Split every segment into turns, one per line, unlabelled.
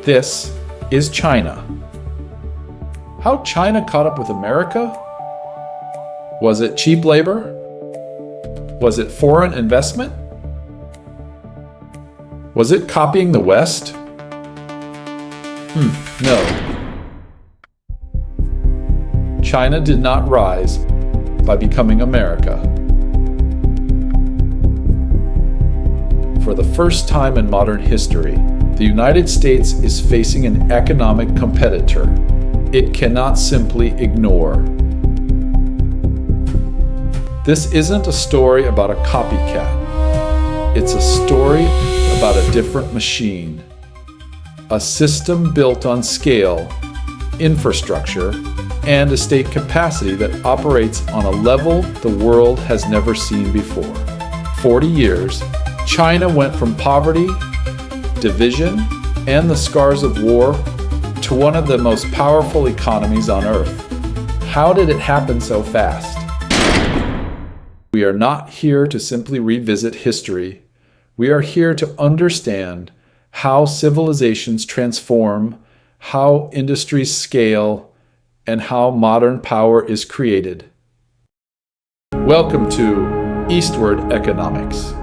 This is China. How China caught up with America? Was it cheap labor? Was it foreign investment? Was it copying the West? No. China did not rise by becoming America. For the first time in modern history, the United States is facing an economic competitor it cannot simply ignore. This isn't a story about a copycat. It's a story about a different machine. A system built on scale, infrastructure, and estate capacity that operates on a level the world has never seen before. 40 years, China went from poverty, division, and the scars of war to one of the most powerful economies on earth. How did it happen so fast? We are not here to simply revisit history. We are here to understand how civilizations transform, how industries scale, and how modern power is created. Welcome to Eastward Economics.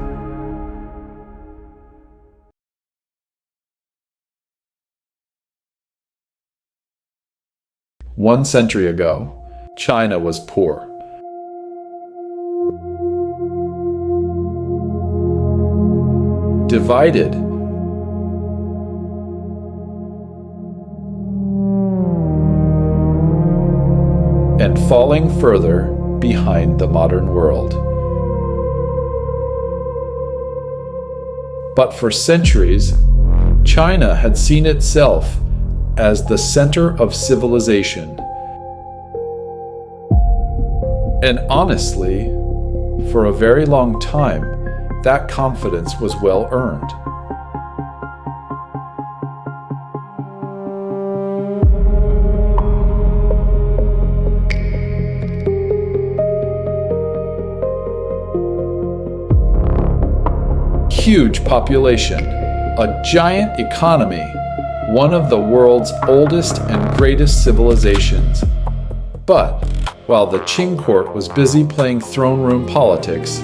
One century ago, China was poor. Divided. And falling further behind the modern world. But for centuries, China had seen itself as the center of civilization. And honestly, for a very long time, that confidence was well earned. Huge population, a giant economy, one of the world's oldest and greatest civilizations. But while the Qing court was busy playing throne room politics,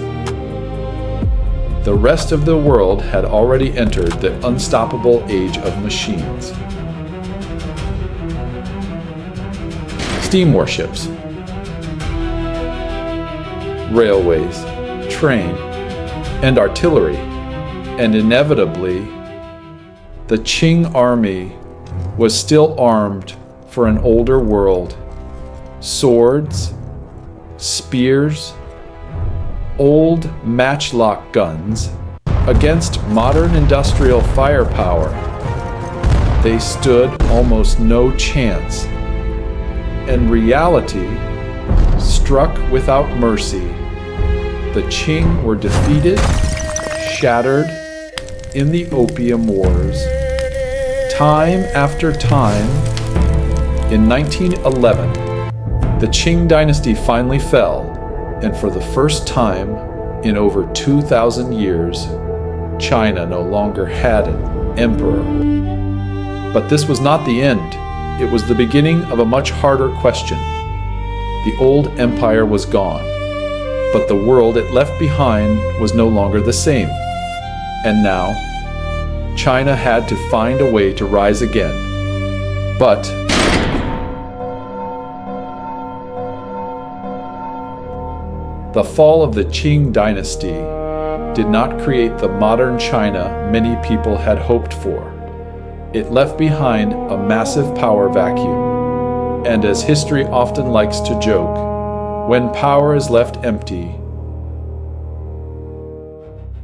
the rest of the world had already entered the unstoppable age of machines. Steam warships, railways, train, and artillery, and inevitably, the Qing army was still armed for an older world. Swords, spears, old matchlock guns against modern industrial firepower. They stood almost no chance, and reality struck without mercy. The Qing were defeated, shattered in the Opium Wars. Time after time, in 1911, the Qing Dynasty finally fell, and for the first time in over 2,000 years, China no longer had an emperor. But this was not the end. It was the beginning of a much harder question. The old empire was gone, but the world it left behind was no longer the same. And now, China had to find a way to rise again. But the fall of the Qing Dynasty did not create the modern China many people had hoped for. It left behind a massive power vacuum. And as history often likes to joke, when power is left empty,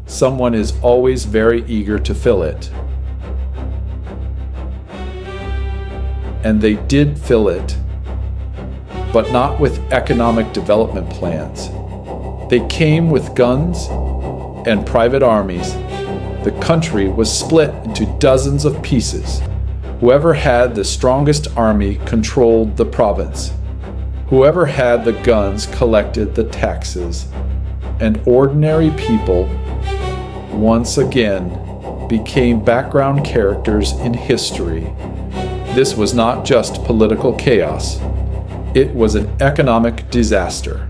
someone is always very eager to fill it. And they did fill it, but not with economic development plans. They came with guns and private armies. The country was split into dozens of pieces. Whoever had the strongest army controlled the province. Whoever had the guns collected the taxes. And ordinary people, once again, became background characters in history. This was not just political chaos. It was an economic disaster,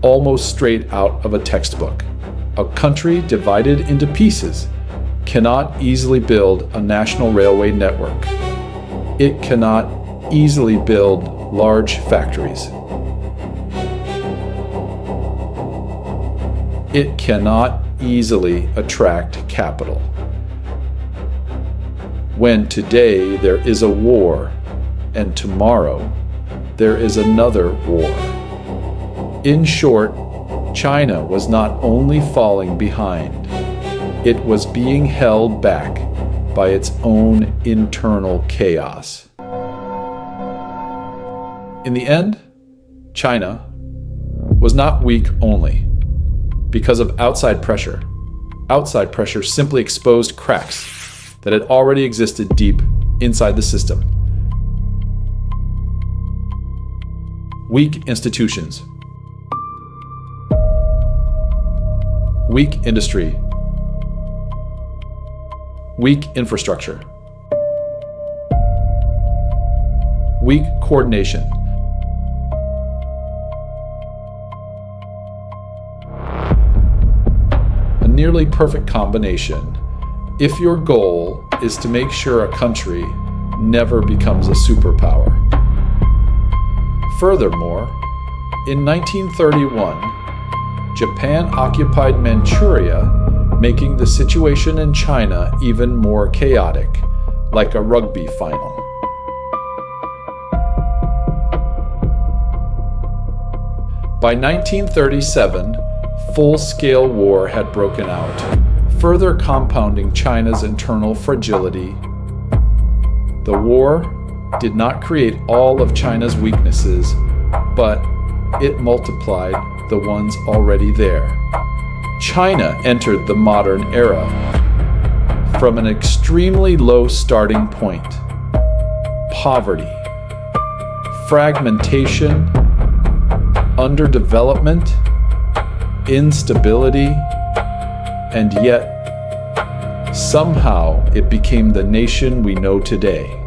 almost straight out of a textbook. A country divided into pieces cannot easily build a national railway network. It cannot easily build large factories. It cannot easily attract capital. When today there is a war, and tomorrow there is another war. In short, China was not only falling behind, it was being held back by its own internal chaos. In the end, China was not weak only because of outside pressure. Outside pressure simply exposed cracks that had already existed deep inside the system. Weak institutions, weak industry, weak infrastructure, weak coordination. A nearly perfect combination if your goal is to make sure a country never becomes a superpower. Furthermore, in 1931, Japan occupied Manchuria, making the situation in China even more chaotic, like a rugby final. By 1937, full-scale war had broken out, further compounding China's internal fragility. The war did not create all of China's weaknesses, but it multiplied the ones already there. China entered the modern era from an extremely low starting point. Poverty, fragmentation, underdevelopment, instability, and yet somehow it became the nation we know today.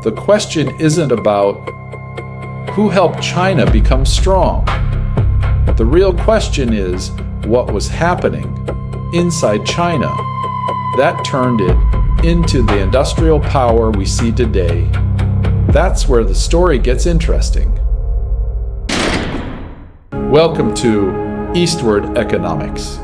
The question isn't about who helped China become strong. The real question is what was happening inside China that turned it into the industrial power we see today. That's where the story gets interesting. Welcome to Eastward Economics.